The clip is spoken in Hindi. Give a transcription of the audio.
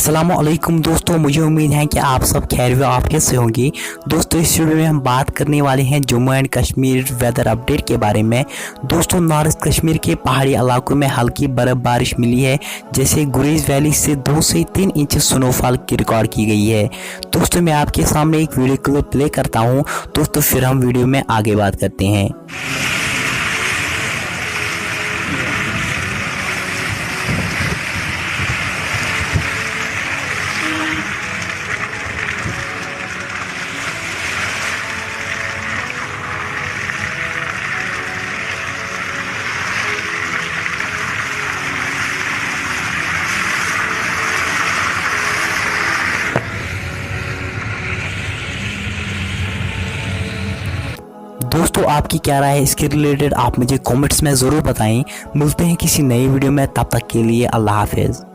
अस्सलामुअलैकुम दोस्तों, मुझे उम्मीद है कि आप सब खैर व आफियत से होंगे। दोस्तों इस वीडियो में हम बात करने वाले हैं Jammu and Kashmir weather update के बारे में। दोस्तों नॉर्थ कश्मीर के पहाड़ी इलाकों में हल्की बर्फबारिश मिली है, जैसे गुरेज वैली से 2 से 3 इंच स्नोफॉल की रिकॉर्ड की गई है। दोस्तों मैं आपके सामने एक वीडियो क्लिप प्ले करता हूँ दोस्तों, फिर हम वीडियो में आगे बात करते हैं। दोस्तों आपकी क्या राय है इसके रिलेटेड, आप मुझे कमेंट्स में ज़रूर बताएं। मिलते हैं किसी नई वीडियो में, तब तक के लिए अल्लाह हाफिज़।